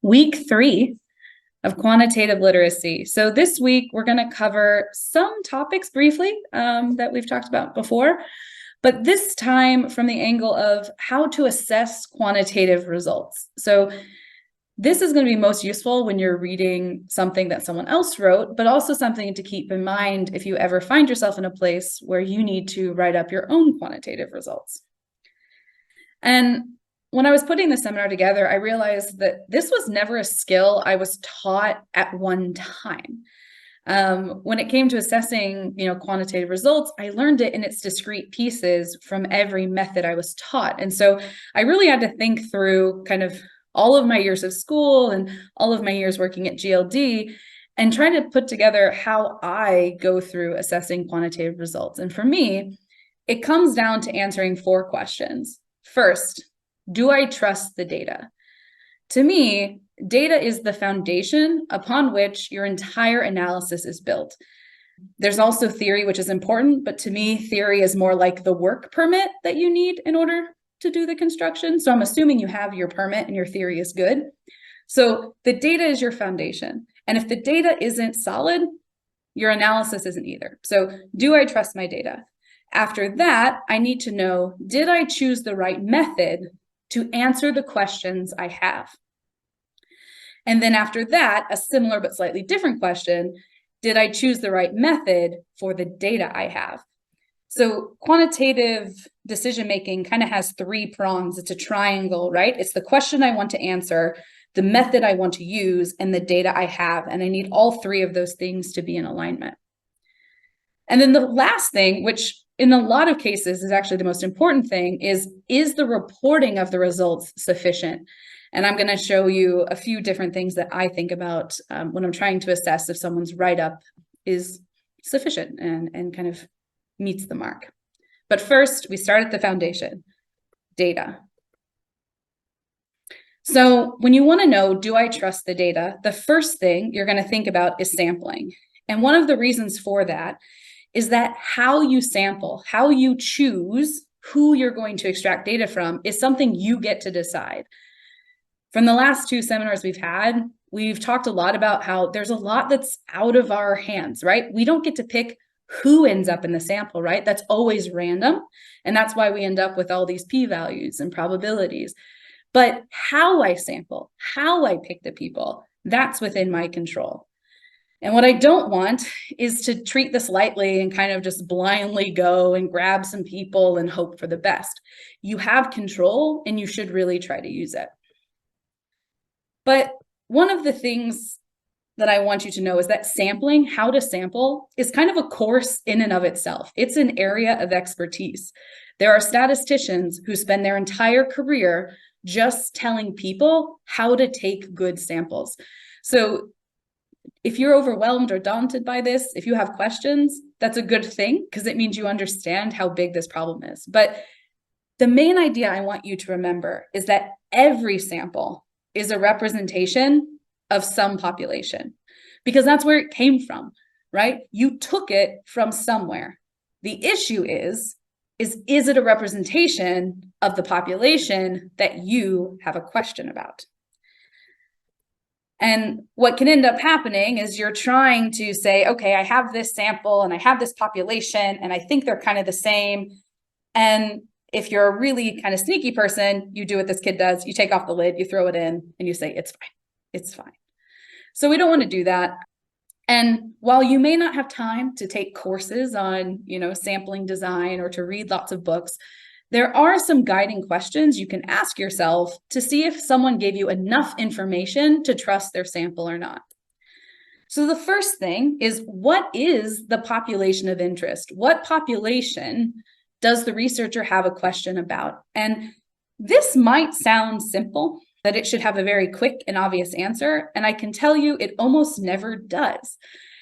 week 3 of quantitative literacy. So this week, we're going to cover some topics briefly that we've talked about before, but this time from the angle of how to assess quantitative results. So this is going to be most useful when you're reading something that someone else wrote, but also something to keep in mind if you ever find yourself in a place where you need to write up your own quantitative results. And when I was putting the seminar together, I realized that this was never a skill I was taught at one time. When it came to assessing, quantitative results, I learned it in its discrete pieces from every method I was taught. And so I really had to think through kind of all of my years of school and all of my years working at GLD and trying to put together how I go through assessing quantitative results. And for me, it comes down to answering 4 questions. First, do I trust the data? To me, data is the foundation upon which your entire analysis is built. There's also theory, which is important, but to me, theory is more like the work permit that you need in order to do the construction. So I'm assuming you have your permit and your theory is good. So the data is your foundation. And if the data isn't solid, your analysis isn't either. So do I trust my data? After that, I need to know, did I choose the right method to answer the questions I have? And then after that, a similar but slightly different question, did I choose the right method for the data I have? So quantitative decision-making kind of has 3 prongs. It's a triangle, right? It's the question I want to answer, the method I want to use, and the data I have. And I need all 3 of those things to be in alignment. And then the last thing, which in a lot of cases is actually the most important thing, is the reporting of the results sufficient? And I'm going to show you a few different things that I think about when I'm trying to assess if someone's write-up is sufficient and kind of meets the mark. But first, we start at the foundation, data. So when you want to know, do I trust the data? The first thing you're going to think about is sampling. And one of the reasons for that is that how you sample, how you choose who you're going to extract data from is something you get to decide. From the last 2 seminars we've talked a lot about how there's a lot that's out of our hands, right? We don't get to pick who ends up in the sample, right? That's always random. And that's why we end up with all these p-values and probabilities. But how I sample, how I pick the people, that's within my control. And what I don't want is to treat this lightly and kind of just blindly go and grab some people and hope for the best. You have control and you should really try to use it. But one of the things that I want you to know is that sampling, how to sample, is kind of a course in and of itself. It's an area of expertise. There are statisticians who spend their entire career just telling people how to take good samples. So if you're overwhelmed or daunted by this, if you have questions, that's a good thing because it means you understand how big this problem is. But the main idea I want you to remember is that every sample is a representation of some population, because that's where it came from, right? You took it from somewhere. The issue is it a representation of the population that you have a question about? And what can end up happening is you're trying to say, okay, I have this sample and I have this population and I think they're kind of the same. And if you're a really kind of sneaky person, you do what this kid does. You take off the lid, you throw it in, and you say, it's fine. It's fine. So we don't want to do that. And while you may not have time to take courses on, sampling design or to read lots of books, there are some guiding questions you can ask yourself to see if someone gave you enough information to trust their sample or not. So the first thing is, what is the population of interest? What population does the researcher have a question about? And this might sound simple, that it should have a very quick and obvious answer. And I can tell you it almost never does.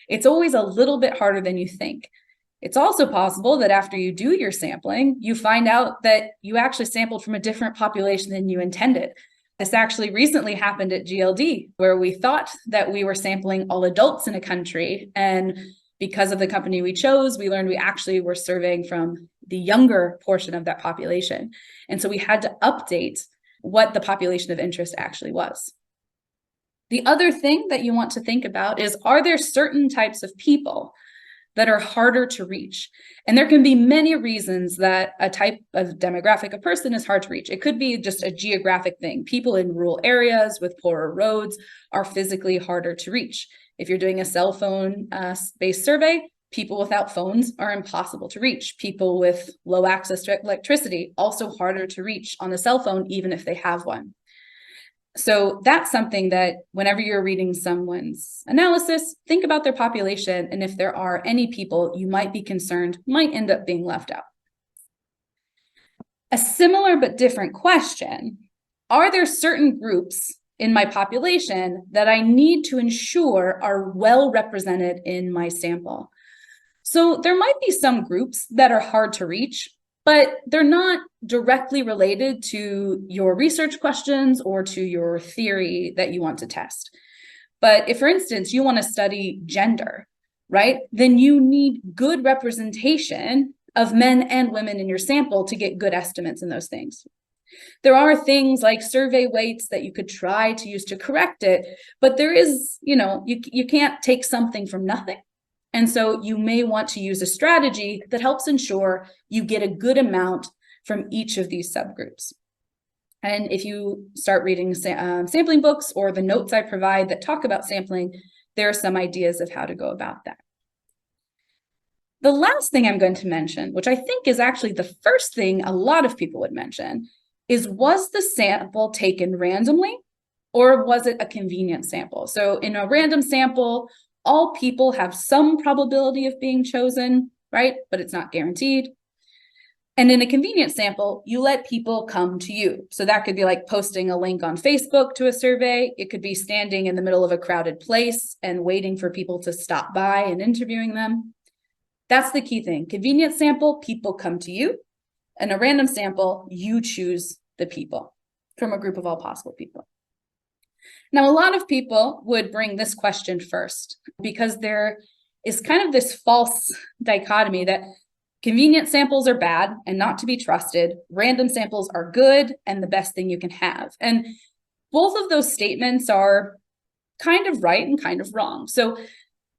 It's always a little bit harder than you think. It's also possible that after you do your sampling, you find out that you actually sampled from a different population than you intended. This actually recently happened at GLD, where we thought that we were sampling all adults in a country. And because of the company we chose, we learned we actually were surveying from the younger portion of that population. And so we had to update what the population of interest actually was. The other thing that you want to think about is, are there certain types of people that are harder to reach? And there can be many reasons that a type of demographic of person is hard to reach. It could be just a geographic thing. People in rural areas with poorer roads are physically harder to reach. If you're doing a cell phone based survey, people without phones are impossible to reach. People with low access to electricity, also harder to reach on a cell phone, even if they have one. So that's something that whenever you're reading someone's analysis, think about their population, and if there are any people you might be concerned might end up being left out. A similar but different question: are there certain groups in my population that I need to ensure are well represented in my sample? So there might be some groups that are hard to reach, but they're not directly related to your research questions or to your theory that you want to test. But if, for instance, you want to study gender, right, then you need good representation of men and women in your sample to get good estimates in those things. There are things like survey weights that you could try to use to correct it, but there is, you can't take something from nothing. And so you may want to use a strategy that helps ensure you get a good amount from each of these subgroups. And if you start reading sampling books or the notes I provide that talk about sampling, there are some ideas of how to go about that. The last thing I'm going to mention, which I think is actually the first thing a lot of people would mention, is, was the sample taken randomly or was it a convenient sample? So in a random sample, all people have some probability of being chosen, right? But it's not guaranteed. And in a convenient sample, you let people come to you. So that could be like posting a link on Facebook to a survey. It could be standing in the middle of a crowded place and waiting for people to stop by and interviewing them. That's the key thing. Convenient sample, people come to you. And a random sample, you choose the people from a group of all possible people. Now, a lot of people would bring this question first because there is kind of this false dichotomy that convenient samples are bad and not to be trusted. Random samples are good and the best thing you can have. And both of those statements are kind of right and kind of wrong. So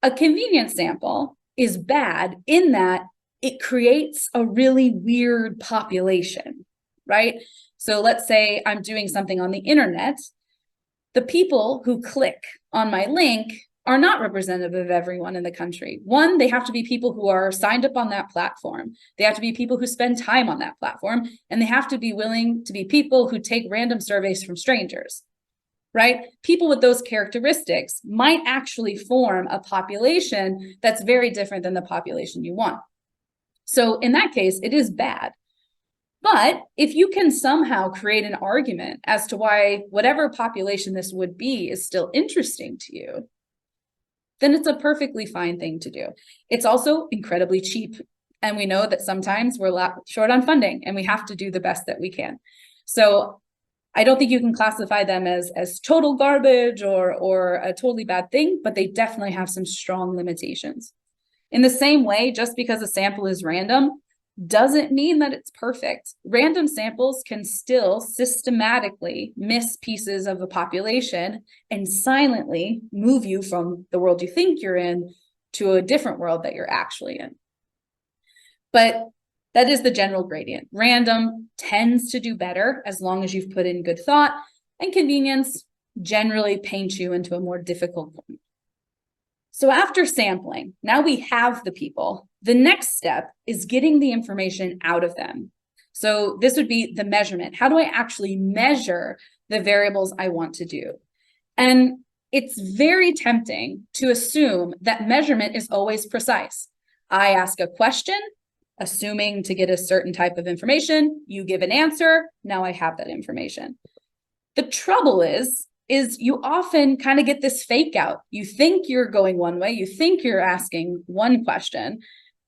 a convenient sample is bad in that it creates a really weird population, right? So let's say I'm doing something on the internet. The people who click on my link are not representative of everyone in the country. One, they have to be people who are signed up on that platform. They have to be people who spend time on that platform, and they have to be willing to be people who take random surveys from strangers, right? People with those characteristics might actually form a population that's very different than the population you want. So in that case, it is bad. But if you can somehow create an argument as to why whatever population this would be is still interesting to you, then it's a perfectly fine thing to do. It's also incredibly cheap. And we know that sometimes we're short on funding and we have to do the best that we can. So I don't think you can classify them as total garbage or a totally bad thing, but they definitely have some strong limitations. In the same way, just because a sample is random doesn't mean that it's perfect. Random samples can still systematically miss pieces of the population and silently move you from the world you think you're in to a different world that you're actually in. But that is the general gradient. Random tends to do better as long as you've put in good thought, and convenience generally paints you into a more difficult one. So after sampling, now we have the people. The next step is getting the information out of them. So this would be the measurement. How do I actually measure the variables I want to do? And it's very tempting to assume that measurement is always precise. I ask a question, assuming to get a certain type of information. You give an answer. Now I have that information. The trouble is you often kind of get this fake out. You think you're going one way. You think you're asking one question.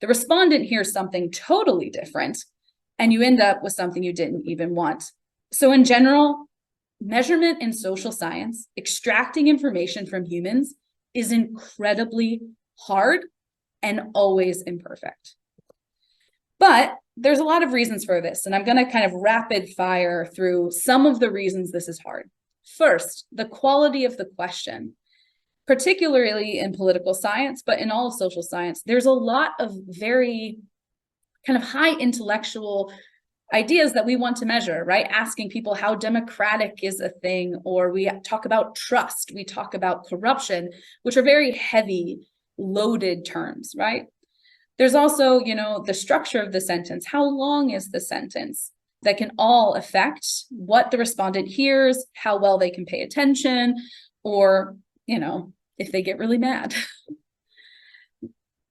The respondent hears something totally different, and you end up with something you didn't even want. So in general, measurement in social science, extracting information from humans, is incredibly hard and always imperfect. But there's a lot of reasons for this, and I'm going to kind of rapid fire through some of the reasons this is hard. First, the quality of the question. Particularly in political science, but in all of social science, there's a lot of very kind of high intellectual ideas that we want to measure, right? Asking people how democratic is a thing, or we talk about trust, we talk about corruption, which are very heavy, loaded terms, right? There's also, the structure of the sentence. How long is the sentence? That can all affect what the respondent hears, how well they can pay attention, or, if they get really mad.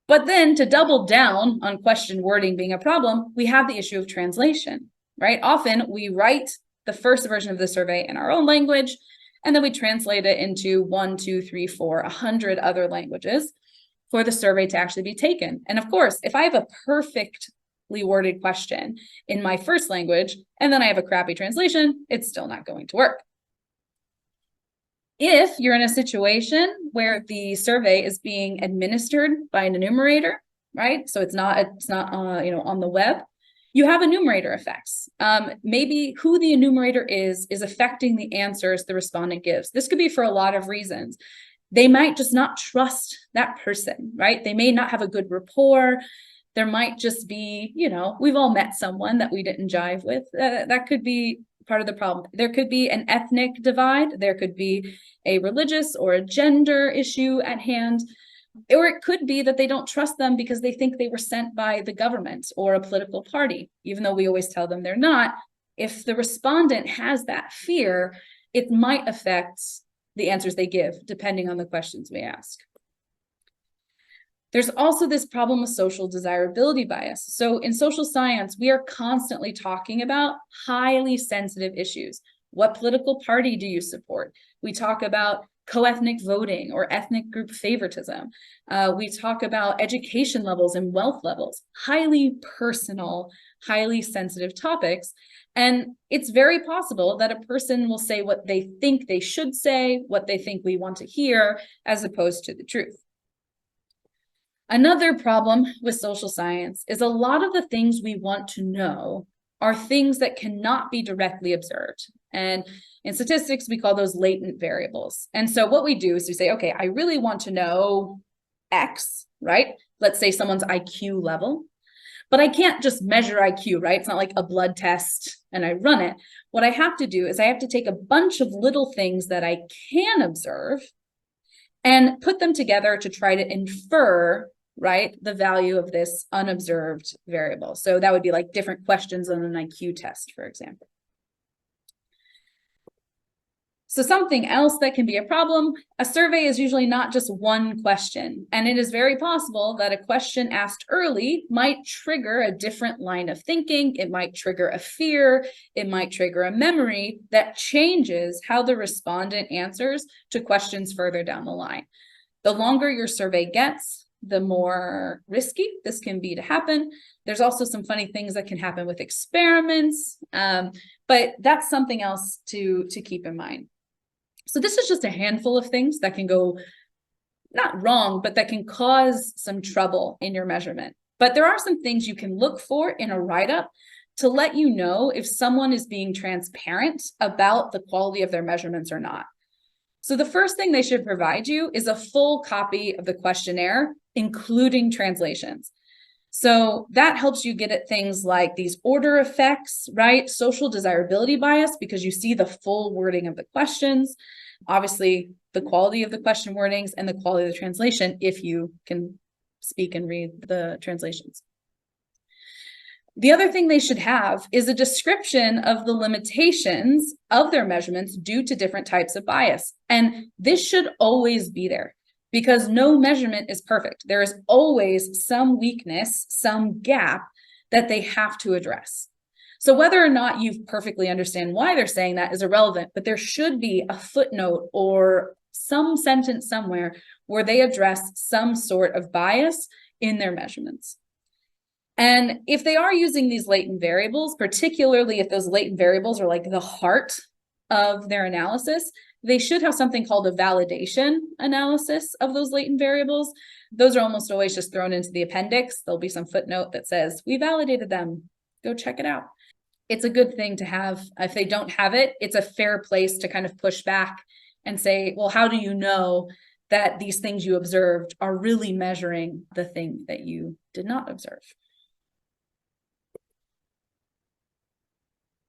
But then to double down on question wording being a problem, we have the issue of translation, right? Often we write the first version of the survey in our own language, and then we translate it into 1, 2, 3, 4, 100 other languages for the survey to actually be taken. And of course, if I have a perfectly worded question in my first language, and then I have a crappy translation, it's still not going to work. If you're in a situation where the survey is being administered by an enumerator, right? So it's not on the web, you have enumerator effects. Maybe who the enumerator is affecting the answers the respondent gives. This could be for a lot of reasons. They might just not trust that person, right? They may not have a good rapport. There might just be, we've all met someone that we didn't jive with. That could be part of the problem. There could be an ethnic divide. There could be a religious or a gender issue at hand. Or it could be that they don't trust them because they think they were sent by the government or a political party, even though we always tell them they're not. If the respondent has that fear, it might affect the answers they give, depending on the questions we ask. There's also this problem of social desirability bias. So in social science, we are constantly talking about highly sensitive issues. What political party do you support? We talk about co-ethnic voting or ethnic group favoritism. We talk about education levels and wealth levels, highly personal, highly sensitive topics. And it's very possible that a person will say what they think they should say, what they think we want to hear, as opposed to the truth. Another problem with social science is a lot of the things we want to know are things that cannot be directly observed. And in statistics, we call those latent variables. And so what we do is we say, okay, I really want to know X, right? Let's say someone's IQ level, but I can't just measure IQ, right? It's not like a blood test and I run it. What I have to do is I have to take a bunch of little things that I can observe and put them together to try to infer, right, the value of this unobserved variable. So that would be like different questions on an IQ test, for example. So something else that can be a problem, a survey is usually not just one question, and it is very possible that a question asked early might trigger a different line of thinking, it might trigger a fear, it might trigger a memory that changes how the respondent answers to questions further down the line. The longer your survey gets, the more risky this can be to happen. There's also some funny things that can happen with experiments, but that's something else to keep in mind. So this is just a handful of things that can go not wrong, but that can cause some trouble in your measurement. But there are some things you can look for in a write-up to let you know if someone is being transparent about the quality of their measurements or not. So the first thing they should provide you is a full copy of the questionnaire, including translations. So that helps you get at things like these order effects, right? Social desirability bias, because you see the full wording of the questions. Obviously, the quality of the question wordings and the quality of the translation, if you can speak and read the translations. The other thing they should have is a description of the limitations of their measurements due to different types of bias. And this should always be there because no measurement is perfect. There is always some weakness, some gap that they have to address. So whether or not you perfectly understand why they're saying that is irrelevant, but there should be a footnote or some sentence somewhere where they address some sort of bias in their measurements. And if they are using these latent variables, particularly if those latent variables are like the heart of their analysis, they should have something called a validation analysis of those latent variables. Those are almost always just thrown into the appendix. There'll be some footnote that says, we validated them. Go check it out. it's a good thing to have. If they don't have it, it's a fair place to kind of push back and say, well, how do you know that these things you observed are really measuring the thing that you did not observe?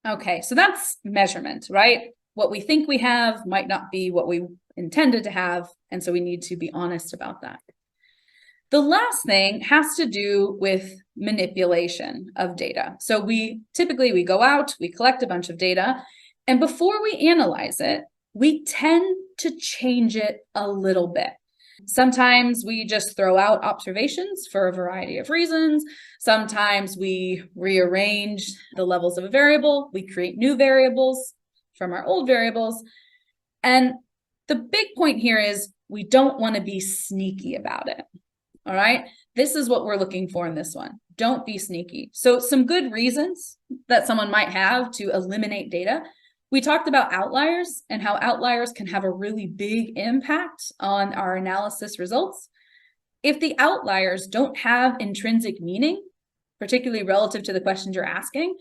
Okay, so that's measurement, right? What we think we have might not be what we intended to have, and so we need to be honest about that. The last thing has to do with manipulation of data. So we typically go out, we collect a bunch of data, and before we analyze it, we tend to change it a little bit. Sometimes we just throw out observations for a variety of reasons. Sometimes we rearrange the levels of a variable. We create new variables from our old variables. And the big point here is we don't want to be sneaky about it. All right, this is what we're looking for in this one. Don't be sneaky. So some good reasons that someone might have to eliminate data. We talked about outliers and how outliers can have a really big impact on our analysis results. If the outliers don't have intrinsic meaning, particularly relative to the questions you're asking,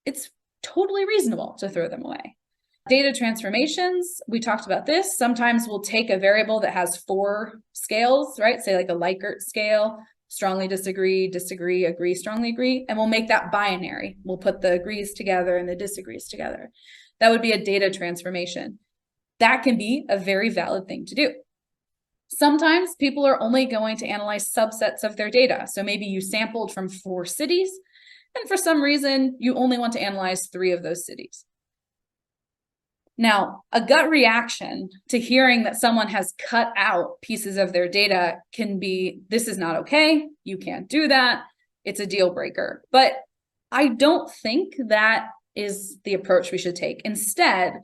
it's totally reasonable to throw them away. Data transformations, we talked about this. Sometimes we'll take a variable that has 4 scales, right? Say like a Likert scale, strongly disagree, disagree, agree, strongly agree, and we'll make that binary. We'll put the agrees together and the disagrees together. That would be a data transformation. That can be a very valid thing to do. Sometimes people are only going to analyze subsets of their data. So maybe you sampled from 4 cities, and for some reason, you only want to analyze 3 of those cities. Now, a gut reaction to hearing that someone has cut out pieces of their data can be, this is not okay, you can't do that, it's a deal breaker. But I don't think that is the approach we should take. Instead,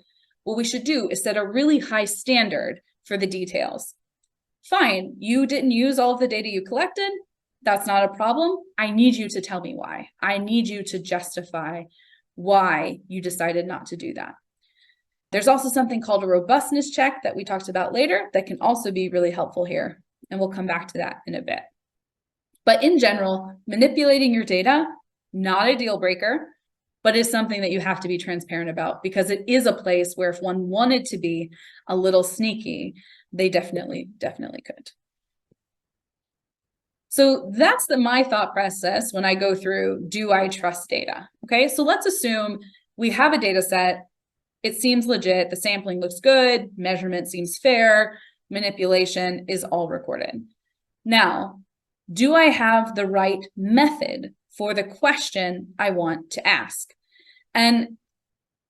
what we should do is set a really high standard for the details. Fine, you didn't use all of the data you collected, that's not a problem. I need you to tell me why. I need you to justify why you decided not to do that. There's also something called a robustness check that we talked about later that can also be really helpful here, and we'll come back to that in a bit. But in general, manipulating your data, not a deal breaker, but is something that you have to be transparent about, because it is a place where if one wanted to be a little sneaky, they definitely could. So that's my thought process when I go through, do I trust data? Okay, so let's assume we have a data set. It seems legit, the sampling looks good, measurement seems fair, manipulation is all recorded. Now, do I have the right method for the question I want to ask? And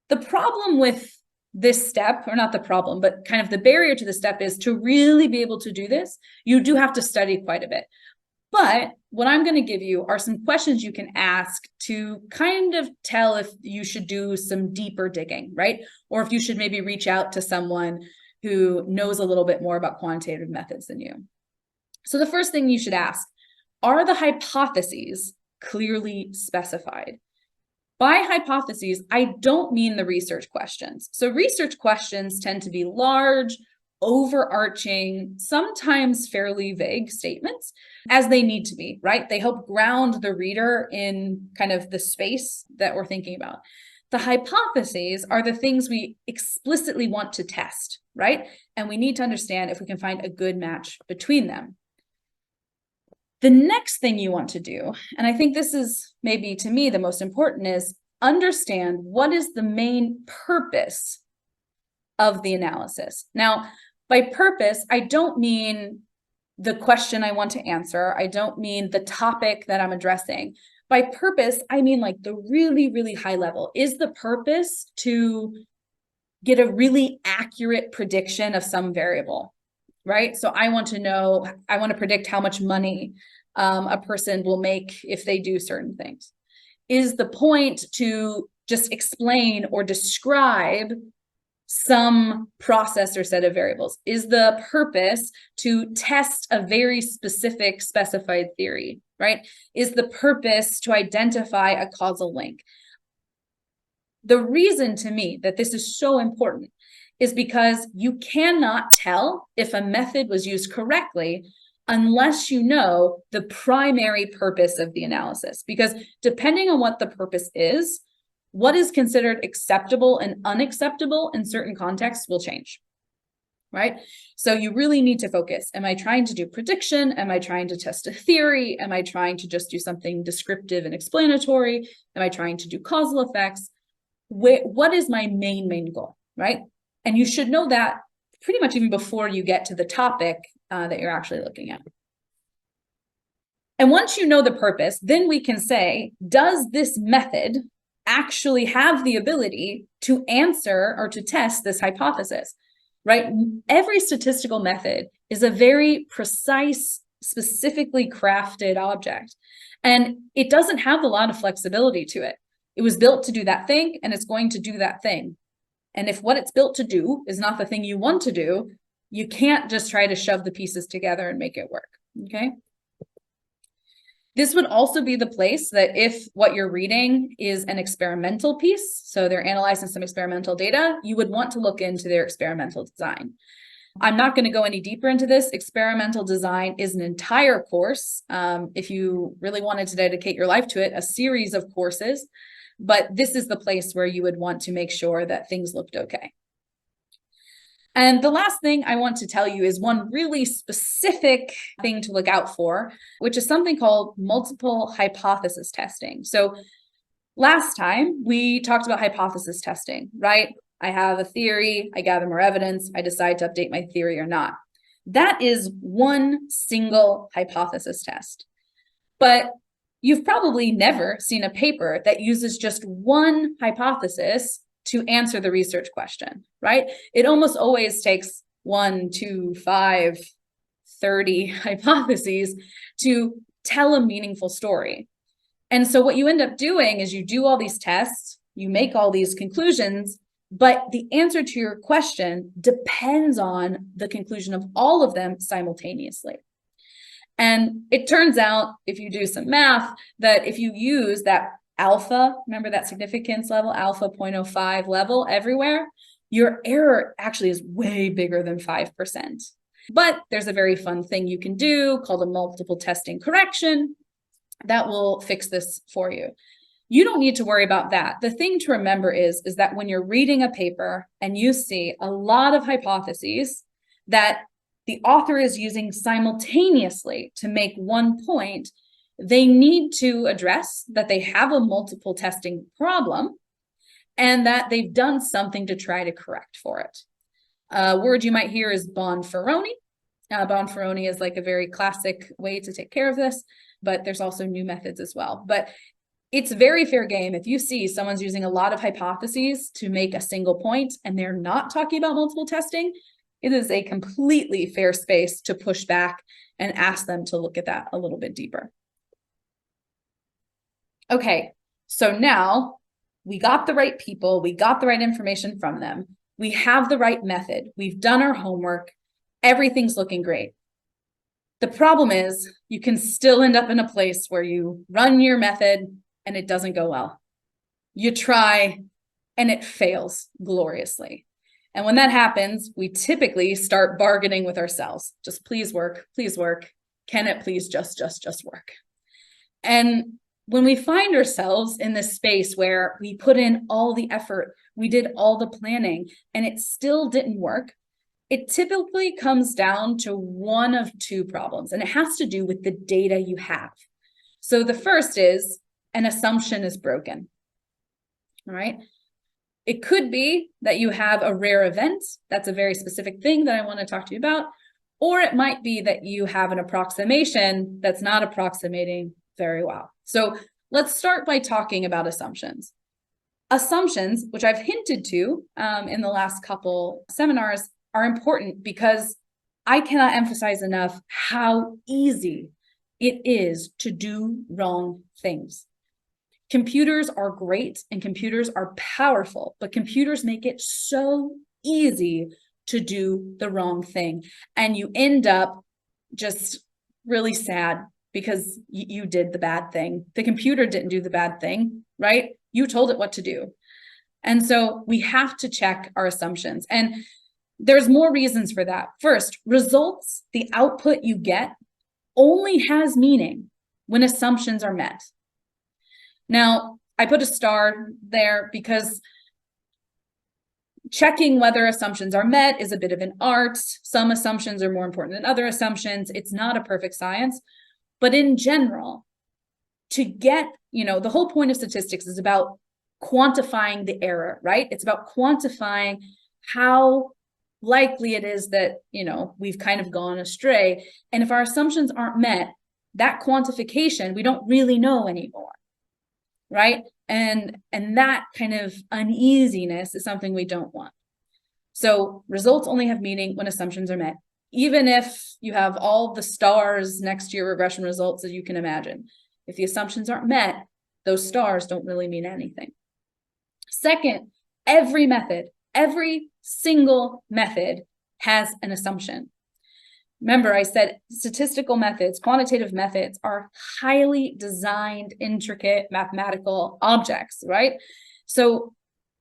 the problem with this step, or not the problem, but kind of the barrier to the step, is to really be able to do this, you do have to study quite a bit. But what I'm going to give you are some questions you can ask to kind of tell if you should do some deeper digging, right? Or if you should maybe reach out to someone who knows a little bit more about quantitative methods than you. So the first thing you should ask, are the hypotheses clearly specified? By hypotheses, I don't mean the research questions. So research questions tend to be large, overarching, sometimes fairly vague statements, as they need to be, right? They help ground the reader in kind of the space that we're thinking about. The hypotheses are the things we explicitly want to test, right? And we need to understand if we can find a good match between them. The next thing you want to do, and I think this is maybe to me the most important, is understand what is the main purpose of the analysis. Now, by purpose, I don't mean the question I want to answer. I don't mean the topic that I'm addressing. By purpose, I mean like the really, really high level. Is the purpose to get a really accurate prediction of some variable, right? So I want to predict how much money a person will make if they do certain things. Is the point to just explain or describe some process or set of variables? Is the purpose to test a very specific specified theory, right? Is the purpose to identify a causal link? The reason to me that this is so important is because you cannot tell if a method was used correctly unless you know the primary purpose of the analysis. Because depending on what the purpose is, what is considered acceptable and unacceptable in certain contexts will change, right? So you really need to focus. Am I trying to do prediction? Am I trying to test a theory? Am I trying to just do something descriptive and explanatory? Am I trying to do causal effects? What is my main goal, right? And you should know that pretty much even before you get to the topic that you're actually looking at. And once you know the purpose, then we can say, does this method actually have the ability to answer or to test this hypothesis, right? Every statistical method is a very precise, specifically crafted object, and it doesn't have a lot of flexibility to it. It was built to do that thing, and it's going to do that thing. And if what it's built to do is not the thing you want to do, you can't just try to shove the pieces together and make it work, okay? This would also be the place that if what you're reading is an experimental piece, so they're analyzing some experimental data, you would want to look into their experimental design. I'm not going to go any deeper into this. Experimental design is an entire course. If you really wanted to dedicate your life to it, a series of courses, but this is the place where you would want to make sure that things looked okay. And the last thing I want to tell you is one really specific thing to look out for, which is something called multiple hypothesis testing. So last time we talked about hypothesis testing, right? I have a theory, I gather more evidence, I decide to update my theory or not. That is one single hypothesis test. But you've probably never seen a paper that uses just one hypothesis to answer the research question, right? It almost always takes 1, 2, 5, 30 hypotheses to tell a meaningful story. And so what you end up doing is you do all these tests, you make all these conclusions, but the answer to your question depends on the conclusion of all of them simultaneously. And it turns out, if you do some math, that if you use that alpha, remember that significance level, alpha 0.05 level everywhere, your error actually is way bigger than 5%. But there's a very fun thing you can do called a multiple testing correction that will fix this for you. You don't need to worry about that. The thing to remember is that when you're reading a paper and you see a lot of hypotheses that the author is using simultaneously to make one point, they need to address that they have a multiple testing problem and that they've done something to try to correct for it. A word you might hear is bonferroni. Bonferroni is like a very classic way to take care of this, but there's also new methods as well. But it's very fair game if you see someone's using a lot of hypotheses to make a single point and they're not talking about multiple testing. It is a completely fair space to push back and ask them to look at that a little bit deeper. Okay, so now we got the right people, we got the right information from them, we have the right method, we've done our homework, everything's looking great. The problem is you can still end up in a place where you run your method and it doesn't go well. You try and it fails gloriously. And when that happens, we typically start bargaining with ourselves. Just please work, please work. Can it please just work? And when we find ourselves in this space where we put in all the effort, we did all the planning, and it still didn't work, it typically comes down to one of two problems, and it has to do with the data you have. So the first is an assumption is broken, all right? It could be that you have a rare event. That's a very specific thing that I want to talk to you about. Or it might be that you have an approximation that's not approximating very well. So let's start by talking about assumptions. Assumptions, which I've hinted to in the last couple seminars, are important because I cannot emphasize enough how easy it is to do wrong things. Computers are great and computers are powerful, but computers make it so easy to do the wrong thing. And you end up just really sad because you did the bad thing. The computer didn't do the bad thing, right? You told it what to do. And so we have to check our assumptions. And there's more reasons for that. First, results, the output you get, only has meaning when assumptions are met. Now, I put a star there because checking whether assumptions are met is a bit of an art. Some assumptions are more important than other assumptions. It's not a perfect science, but in general, to get, the whole point of statistics is about quantifying the error, right? It's about quantifying how likely it is that, we've kind of gone astray. And if our assumptions aren't met, that quantification, we don't really know anymore, right? And that kind of uneasiness is something we don't want. So results only have meaning when assumptions are met, even if you have all the stars next to your regression results that you can imagine. If the assumptions aren't met, those stars don't really mean anything. Second, every single method has an assumption. Remember, I said statistical methods, quantitative methods are highly designed, intricate mathematical objects, right? So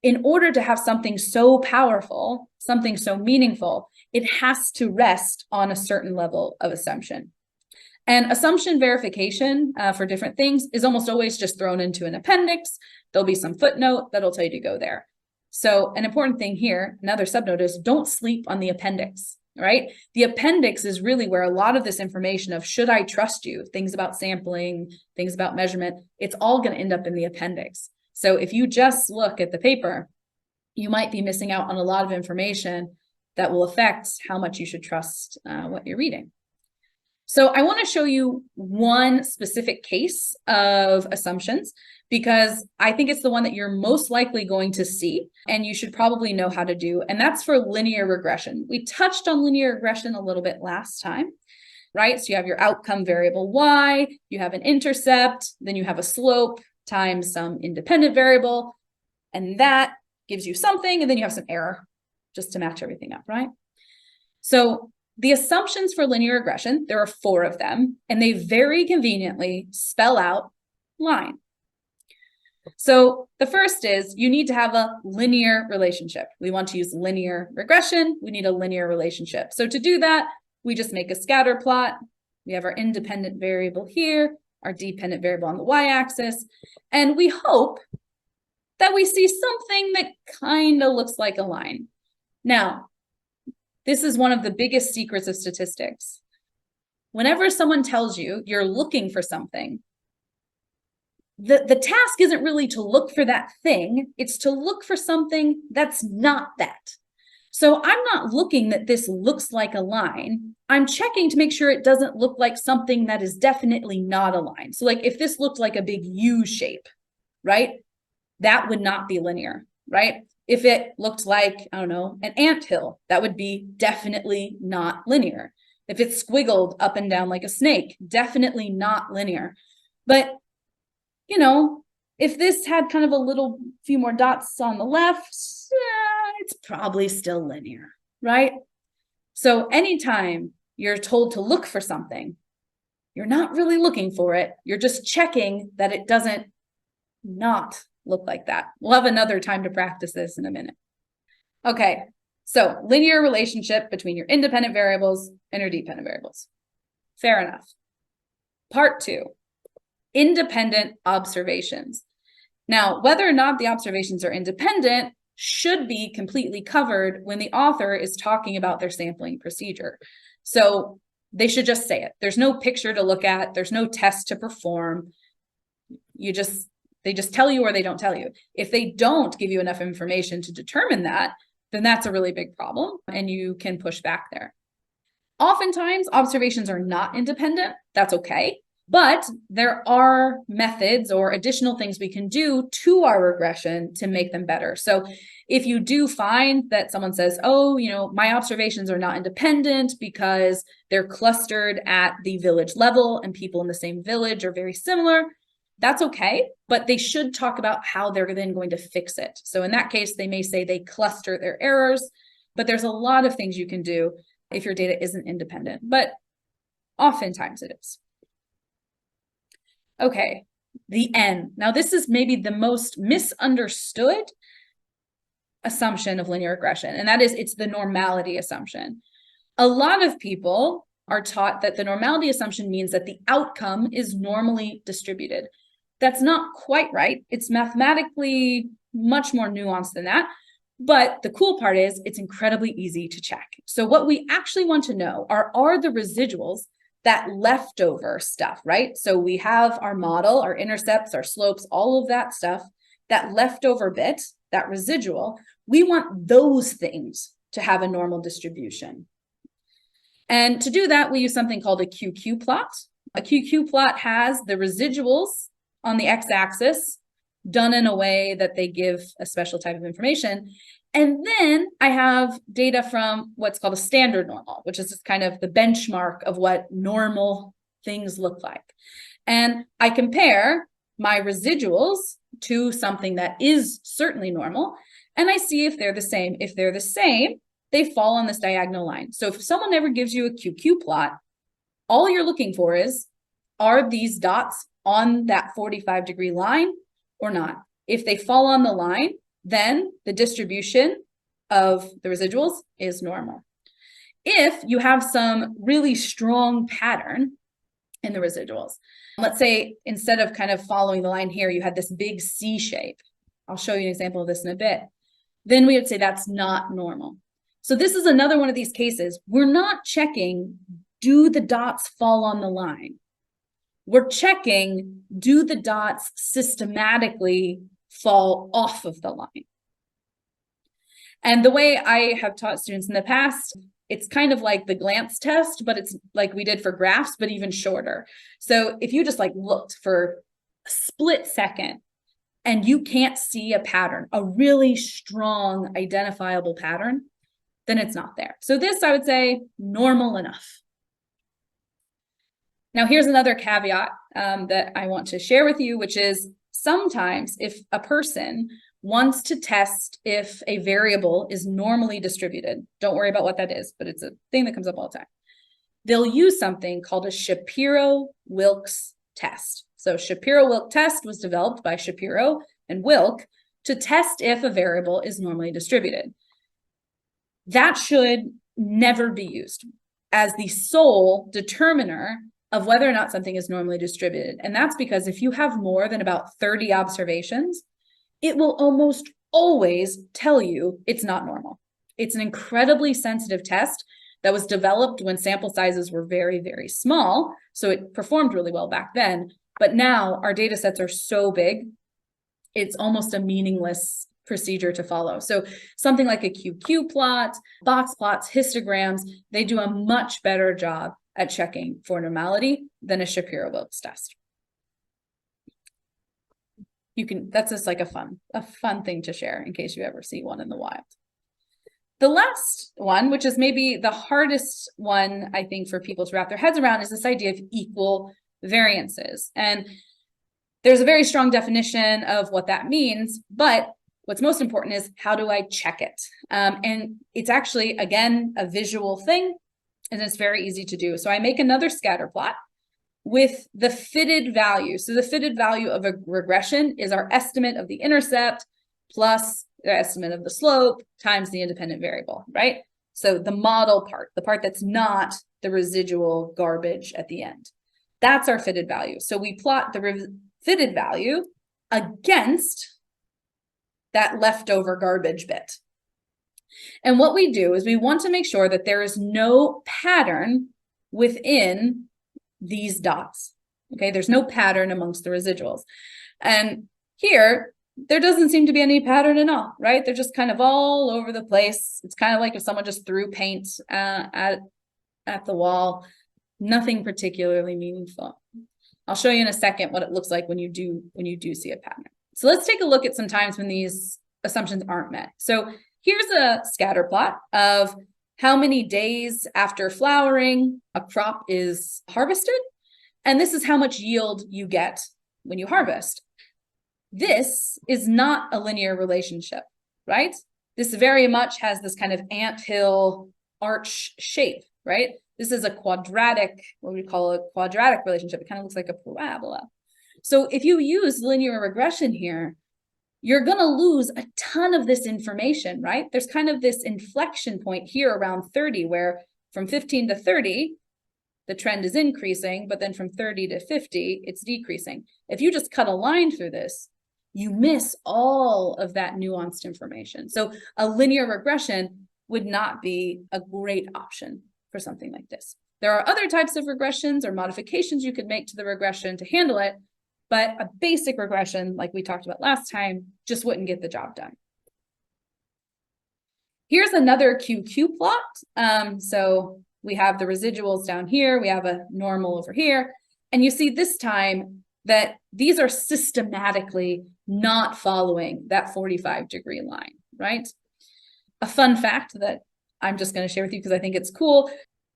in order to have something so powerful, something so meaningful, it has to rest on a certain level of assumption. And assumption verification for different things is almost always just thrown into an appendix. There'll be some footnote that'll tell you to go there. So an important thing here, another subnote, is don't sleep on the appendix. Right? The appendix is really where a lot of this information of should I trust you, things about sampling, things about measurement, it's all going to end up in the appendix. So if you just look at the paper, you might be missing out on a lot of information that will affect how much you should trust what you're reading. So I want to show you one specific case of assumptions because I think it's the one that you're most likely going to see and you should probably know how to do. And that's for linear regression. We touched on linear regression a little bit last time, right? So you have your outcome variable y, you have an intercept, then you have a slope times some independent variable, and that gives you something, and then you have some error just to match everything up, right? So the assumptions for linear regression, there are 4 of them, and they very conveniently spell out line. So the first is you need to have a linear relationship. We want to use linear regression. We need a linear relationship. So to do that, we just make a scatter plot. We have our independent variable here, our dependent variable on the y-axis, and we hope that we see something that kind of looks like a line. Now, this is one of the biggest secrets of statistics. Whenever someone tells you you're looking for something, the task isn't really to look for that thing, it's to look for something that's not that. So I'm not looking that this looks like a line. I'm checking to make sure it doesn't look like something that is definitely not a line. So like if this looked like a big U shape, right? That would not be linear, right? If it looked like, I don't know, an anthill, that would be definitely not linear. If it's squiggled up and down like a snake, definitely not linear. But, if this had kind of a few more dots on the left, it's probably still linear, right? So anytime you're told to look for something, you're not really looking for it. You're just checking that it doesn't not look like that. We'll have another time to practice this in a minute. Okay, so linear relationship between your independent variables and your dependent variables. Fair enough. Part 2, independent observations. Now, whether or not the observations are independent should be completely covered when the author is talking about their sampling procedure. So they should just say it. There's no picture to look at. There's no test to perform. They just tell you or they don't tell you. If they don't give you enough information to determine that, then that's a really big problem and you can push back there. Oftentimes, observations are not independent. That's okay. But there are methods or additional things we can do to our regression to make them better. So if you do find that someone says, oh, my observations are not independent because they're clustered at the village level and people in the same village are very similar, that's okay, but they should talk about how they're then going to fix it. So in that case, they may say they cluster their errors, but there's a lot of things you can do if your data isn't independent, but oftentimes it is. Okay, the N. Now this is maybe the most misunderstood assumption of linear regression, and that is it's the normality assumption. A lot of people are taught that the normality assumption means that the outcome is normally distributed. That's not quite right. It's mathematically much more nuanced than that. But the cool part is it's incredibly easy to check. So what we actually want to know are the residuals, that leftover stuff, right? So we have our model, our intercepts, our slopes, all of that stuff, that leftover bit, that residual, we want those things to have a normal distribution. And to do that, we use something called a QQ plot. A QQ plot has the residuals on the x-axis done in a way that they give a special type of information. And then I have data from what's called a standard normal, which is just kind of the benchmark of what normal things look like. And I compare my residuals to something that is certainly normal, and I see if they're the same. If they're the same, they fall on this diagonal line. So if someone ever gives you a QQ plot, all you're looking for is, are these dots on that 45-degree line or not? If they fall on the line, then the distribution of the residuals is normal. If you have some really strong pattern in the residuals, let's say instead of kind of following the line here, you had this big C shape. I'll show you an example of this in a bit. Then we would say that's not normal. So this is another one of these cases. We're not checking, do the dots fall on the line? We're checking, do the dots systematically fall off of the line? And the way I have taught students in the past, it's kind of like the glance test, but it's like we did for graphs, but even shorter. So if you just like looked for a split second and you can't see a pattern, a really strong identifiable pattern, then it's not there. So this, I would say, normal enough. Now, here's another caveat that I want to share with you, which is sometimes if a person wants to test if a variable is normally distributed, don't worry about what that is, but it's a thing that comes up all the time. They'll use something called a Shapiro-Wilk test. So Shapiro-Wilk test was developed by Shapiro and Wilk to test if a variable is normally distributed. That should never be used as the sole determiner of whether or not something is normally distributed. And that's because if you have more than about 30 observations, it will almost always tell you it's not normal. It's an incredibly sensitive test that was developed when sample sizes were very, very small. So it performed really well back then. But now our data sets are so big, it's almost a meaningless procedure to follow. So something like a QQ plot, box plots, histograms, they do a much better job at checking for normality than a Shapiro-Wilk test. That's just like a fun thing to share in case you ever see one in the wild. The last one, which is maybe the hardest one, I think, for people to wrap their heads around, is this idea of equal variances. And there's a very strong definition of what that means, but what's most important is how do I check it? And it's actually, again, a visual thing, and it's very easy to do. So I make another scatter plot with the fitted value. So the fitted value of a regression is our estimate of the intercept plus the estimate of the slope times the independent variable, right? So the model part, the part that's not the residual garbage at the end, that's our fitted value. So we plot the fitted value against that leftover garbage bit. And what we do is we want to make sure that there is no pattern within these dots. Okay, there's no pattern amongst the residuals. And here, there doesn't seem to be any pattern at all, right? They're just kind of all over the place. It's kind of like if someone just threw paint at the wall, nothing particularly meaningful. I'll show you in a second what it looks like when you do see a pattern. So let's take a look at some times when these assumptions aren't met. So here's a scatter plot of how many days after flowering a crop is harvested. And this is how much yield you get when you harvest. This is not a linear relationship, right? This very much has this kind of anthill arch shape, right? This is a quadratic, what we call a quadratic relationship. It kind of looks like a parabola. So if you use linear regression here, you're going to lose a ton of this information, right? There's kind of this inflection point here around 30, where from 15 to 30, the trend is increasing, but then from 30 to 50, it's decreasing. If you just cut a line through this, you miss all of that nuanced information. So a linear regression would not be a great option for something like this. There are other types of regressions or modifications you could make to the regression to handle it, but a basic regression, like we talked about last time, just wouldn't get the job done. Here's another QQ plot. So we have the residuals down here, we have a normal over here, and you see this time that these are systematically not following that 45-degree line, right? A fun fact that I'm just going to share with you because I think it's cool.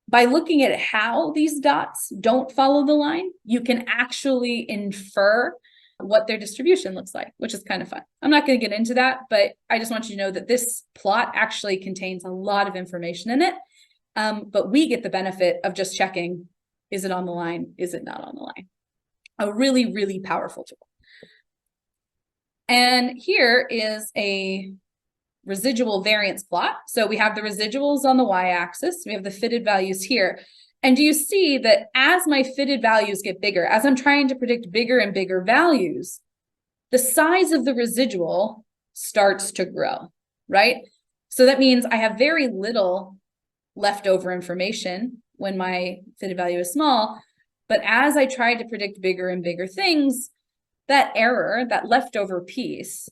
By looking at how these dots don't follow the line, you can actually infer what their distribution looks like, which is kind of fun. I'm not going to get into that, but I just want you to know that this plot actually contains a lot of information in it. But we get the benefit of just checking, is it on the line? Is it not on the line? A really, really powerful tool. And here is a residual variance plot. So we have the residuals on the y-axis, we have the fitted values here. And do you see that as my fitted values get bigger, as I'm trying to predict bigger and bigger values, the size of the residual starts to grow, right? So that means I have very little leftover information when my fitted value is small, but as I try to predict bigger and bigger things, that error, that leftover piece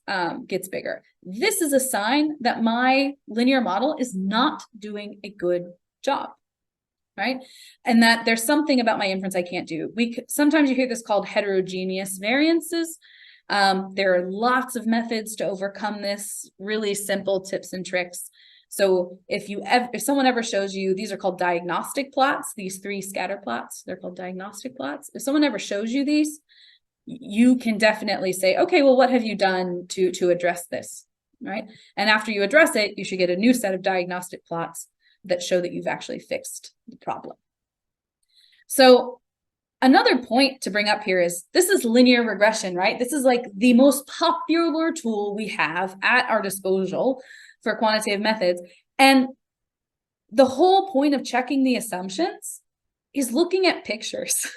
gets bigger. This is a sign that my linear model is not doing a good job, right? And that there's something about my inference I can't do. Sometimes you hear this called heterogeneous variances. There are lots of methods to overcome this, really simple tips and tricks. So if someone ever shows you, these are called diagnostic plots, these 3 scatter plots, they're called diagnostic plots. If someone ever shows you these, you can definitely say, okay, well, what have you done to address this, right? And after you address it, you should get a new set of diagnostic plots that show that you've actually fixed the problem. So another point to bring up here is this is linear regression, right? This is like the most popular tool we have at our disposal for quantitative methods. And the whole point of checking the assumptions is looking at pictures.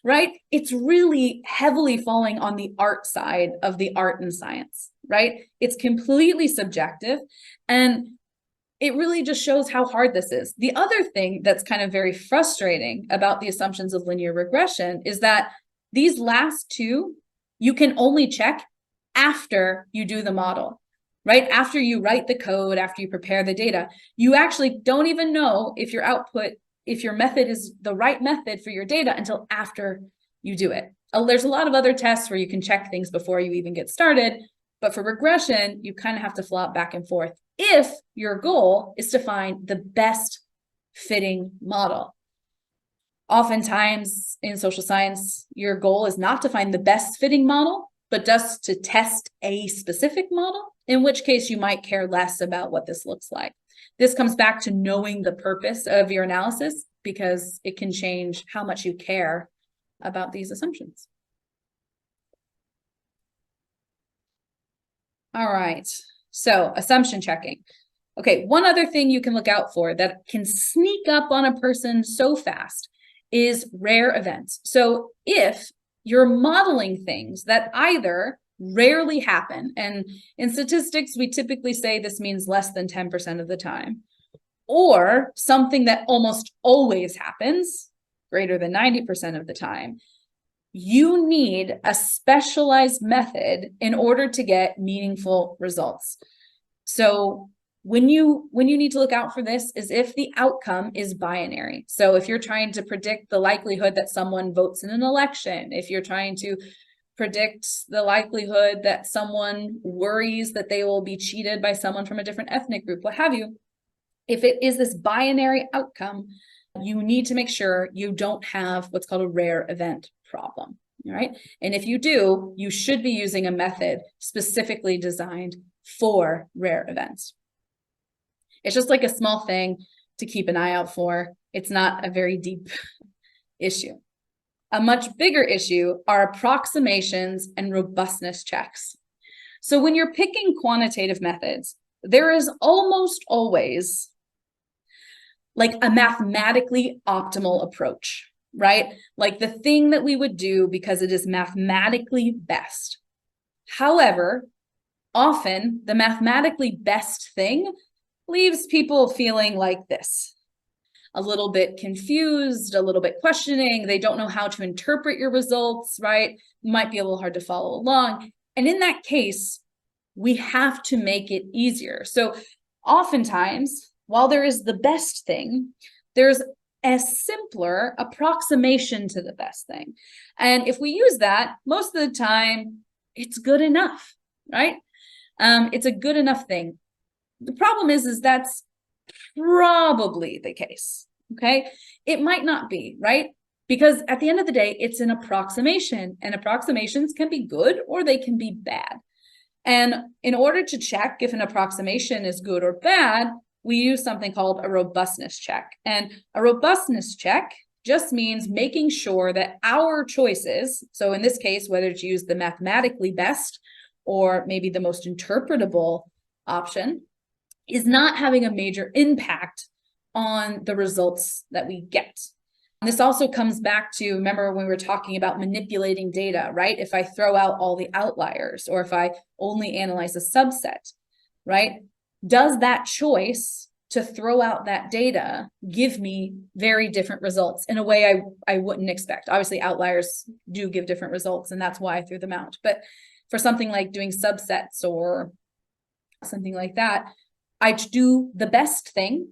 Right? It's really heavily falling on the art side of the art and science, right? It's completely subjective, and it really just shows how hard this is. The other thing that's kind of very frustrating about the assumptions of linear regression is that these last 2, you can only check after you do the model, right? After you write the code, after you prepare the data, you actually don't even know if your method is the right method for your data until after you do it. There's a lot of other tests where you can check things before you even get started, but for regression, you kind of have to flop back and forth if your goal is to find the best fitting model. Oftentimes in social science, your goal is not to find the best fitting model, but just to test a specific model, in which case you might care less about what this looks like. This comes back to knowing the purpose of your analysis, because it can change how much you care about these assumptions. All right, so assumption checking. Okay, one other thing you can look out for that can sneak up on a person so fast is rare events. So if you're modeling things that either rarely happen, and in statistics, we typically say this means less than 10% of the time, or something that almost always happens, greater than 90% of the time, you need a specialized method in order to get meaningful results. So when you need to look out for this is if the outcome is binary. So if you're trying to predict the likelihood that someone votes in an election, if you're trying to predict the likelihood that someone worries that they will be cheated by someone from a different ethnic group, what have you, if it is this binary outcome, you need to make sure you don't have what's called a rare event problem, all right? And if you do, you should be using a method specifically designed for rare events. It's just like a small thing to keep an eye out for. It's not a very deep issue. A much bigger issue are approximations and robustness checks. So when you're picking quantitative methods, there is almost always like a mathematically optimal approach, right? Like the thing that we would do because it is mathematically best. However, often the mathematically best thing leaves people feeling like this, a little bit confused, a little bit questioning. They don't know how to interpret your results, right? It might be a little hard to follow along. And in that case, we have to make it easier. So oftentimes, while there is the best thing, there's a simpler approximation to the best thing. And if we use that, most of the time, it's good enough, right? It's a good enough thing. The problem is that's probably the case, okay? It might not be, right? Because at the end of the day, it's an approximation, and approximations can be good or they can be bad. And in order to check if an approximation is good or bad, we use something called a robustness check. And a robustness check just means making sure that our choices, so in this case, whether to use the mathematically best or maybe the most interpretable option, is not having a major impact on the results that we get. And this also comes back to, remember when we were talking about manipulating data, right? If I throw out all the outliers or if I only analyze a subset, right? Does that choice to throw out that data give me very different results in a way I wouldn't expect? Obviously, outliers do give different results, and that's why I threw them out. But for something like doing subsets or something like that, I do the best thing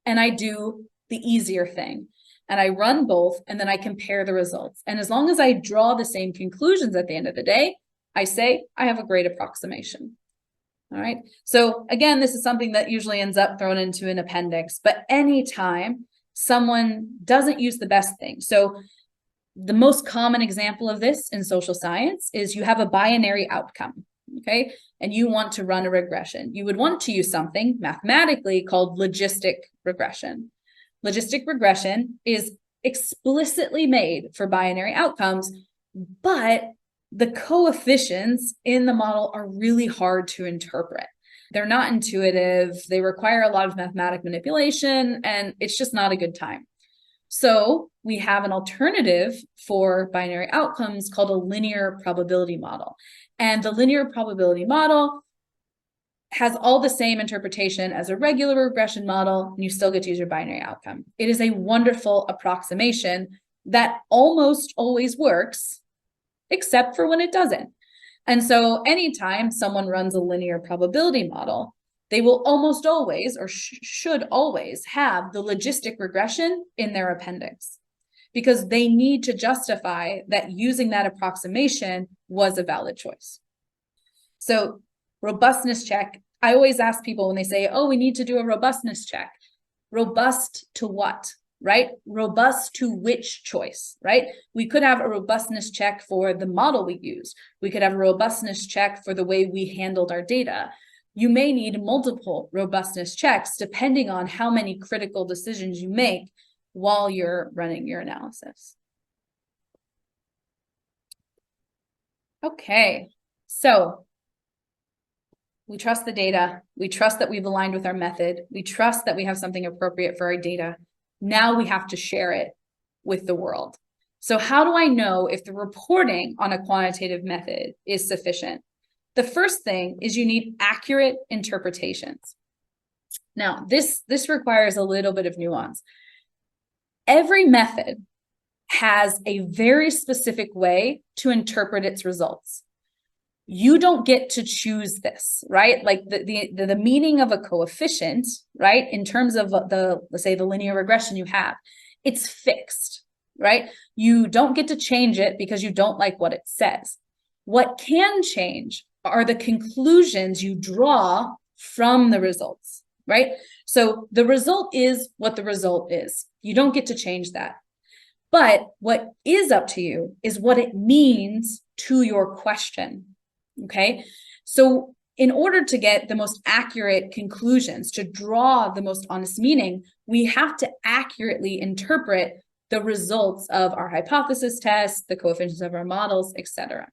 and I do the easier thing. And I run both, and then I compare the results. And as long as I draw the same conclusions at the end of the day, I say I have a great approximation. All right. So again, this is something that usually ends up thrown into an appendix, but anytime someone doesn't use the best thing. So the most common example of this in social science is you have a binary outcome, okay? And you want to run a regression. You would want to use something mathematically called logistic regression. Logistic regression is explicitly made for binary outcomes, but the coefficients in the model are really hard to interpret. They're not intuitive. They require a lot of mathematical manipulation, and it's just not a good time. So we have an alternative for binary outcomes called a linear probability model. And the linear probability model has all the same interpretation as a regular regression model, and you still get to use your binary outcome. It is a wonderful approximation that almost always works, except for when it doesn't. And so anytime someone runs a linear probability model, they will almost always, or should always, have the logistic regression in their appendix, because they need to justify that using that approximation was a valid choice. So robustness check, I always ask people when they say, oh, we need to do a robustness check. Robust to what, right? Robust to which choice, right? We could have a robustness check for the model we used. We could have a robustness check for the way we handled our data. You may need multiple robustness checks depending on how many critical decisions you make while you're running your analysis. Okay, so we trust the data. We trust that we've aligned with our method. We trust that we have something appropriate for our data. Now we have to share it with the world. So how do I know if the reporting on a quantitative method is sufficient? The first thing is you need accurate interpretations. Now, this requires a little bit of nuance. Every method has a very specific way to interpret its results. You don't get to choose this, right? Like the meaning of a coefficient, right? In terms of let's say the linear regression you have, it's fixed, right? You don't get to change it because you don't like what it says. What can change are the conclusions you draw from the results, right? So the result is what the result is. You don't get to change that. But what is up to you is what it means to your question, okay? So in order to get the most accurate conclusions, to draw the most honest meaning, we have to accurately interpret the results of our hypothesis tests, the coefficients of our models, etc.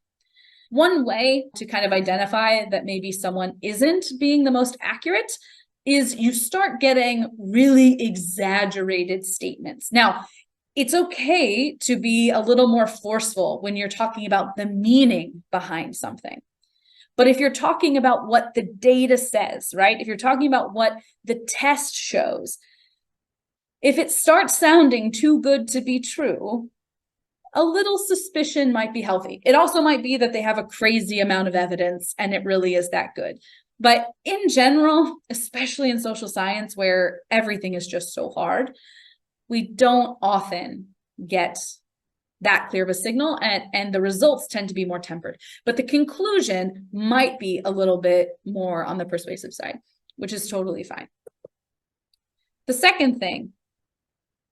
One way to kind of identify that maybe someone isn't being the most accurate is you start getting really exaggerated statements. Now, it's okay to be a little more forceful when you're talking about the meaning behind something. But if you're talking about what the data says, right? If you're talking about what the test shows, if it starts sounding too good to be true, a little suspicion might be healthy. It also might be that they have a crazy amount of evidence and it really is that good. But in general, especially in social science where everything is just so hard, we don't often get that clear of a signal, and the results tend to be more tempered. But the conclusion might be a little bit more on the persuasive side, which is totally fine. The second thing,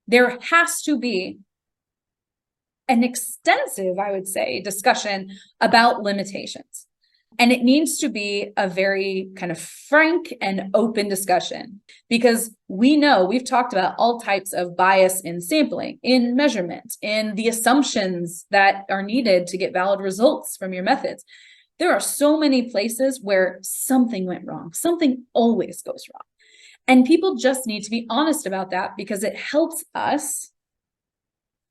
there has to be an extensive, I would say, discussion about limitations. And it needs to be a very kind of frank and open discussion, because we know we've talked about all types of bias in sampling, in measurement, in the assumptions that are needed to get valid results from your methods. There are so many places where something went wrong. Something always goes wrong. And people just need to be honest about that, because it helps us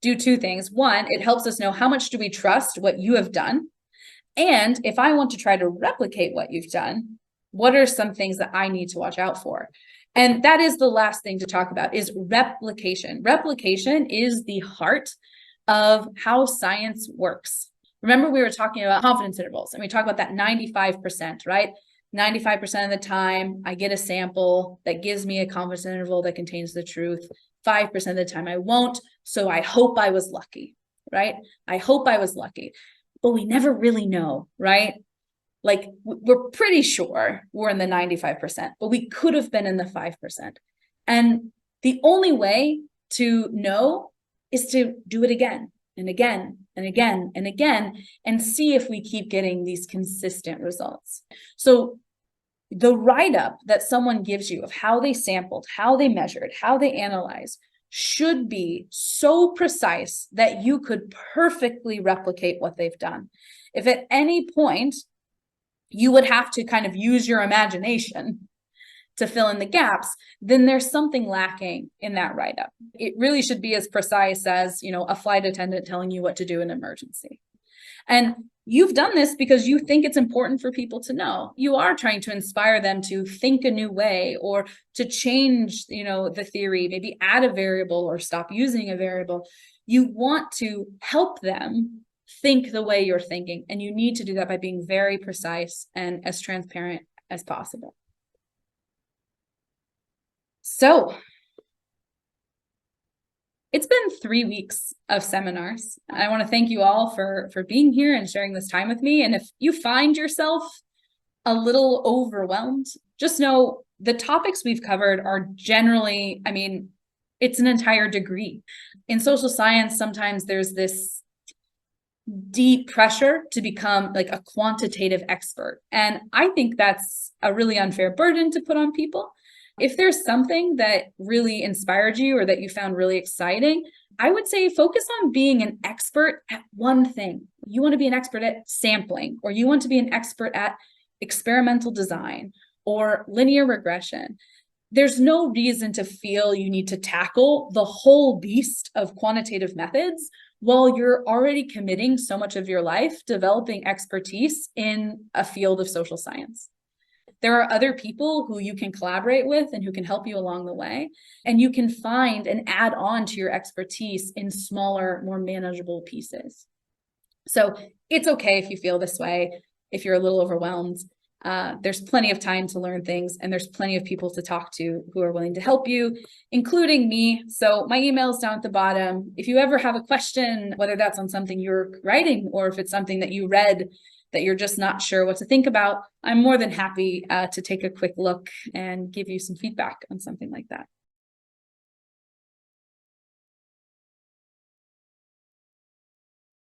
do two things. One, it helps us know how much do we trust what you have done. And if I want to try to replicate what you've done, what are some things that I need to watch out for? And that is the last thing to talk about, is replication. Replication is the heart of how science works. Remember, we were talking about confidence intervals, and we talk about that 95%, right? 95% of the time, I get a sample that gives me a confidence interval that contains the truth. 5% of the time I won't, so I hope I was lucky, right? I hope I was lucky. But we never really know, right? Like, we're pretty sure we're in the 95%, but we could have been in the 5%. And the only way to know is to do it again and again and again and again, and see if we keep getting these consistent results. So the write-up that someone gives you of how they sampled, how they measured, how they analyzed, should be so precise that you could perfectly replicate what they've done. If at any point you would have to kind of use your imagination to fill in the gaps, then there's something lacking in that write-up. It really should be as precise as, a flight attendant telling you what to do in an emergency. And you've done this because you think it's important for people to know. You are trying to inspire them to think a new way, or to change, the theory, maybe add a variable or stop using a variable. You want to help them think the way you're thinking, and you need to do that by being very precise and as transparent as possible. So it's been 3 weeks of seminars. I want to thank you all for being here and sharing this time with me. And if you find yourself a little overwhelmed, just know the topics we've covered are generally, it's an entire degree. In social science, sometimes there's this deep pressure to become like a quantitative expert. And I think that's a really unfair burden to put on people. If there's something that really inspired you or that you found really exciting, I would say focus on being an expert at one thing. You want to be an expert at sampling, or you want to be an expert at experimental design or linear regression. There's no reason to feel you need to tackle the whole beast of quantitative methods while you're already committing so much of your life developing expertise in a field of social science. There are other people who you can collaborate with and who can help you along the way. And you can find and add on to your expertise in smaller, more manageable pieces. So it's okay if you feel this way, if you're a little overwhelmed. There's plenty of time to learn things, and there's plenty of people to talk to who are willing to help you, including me. So my email is down at the bottom. If you ever have a question, whether that's on something you're writing or if it's something that you read that you're just not sure what to think about, I'm more than happy to take a quick look and give you some feedback on something like that.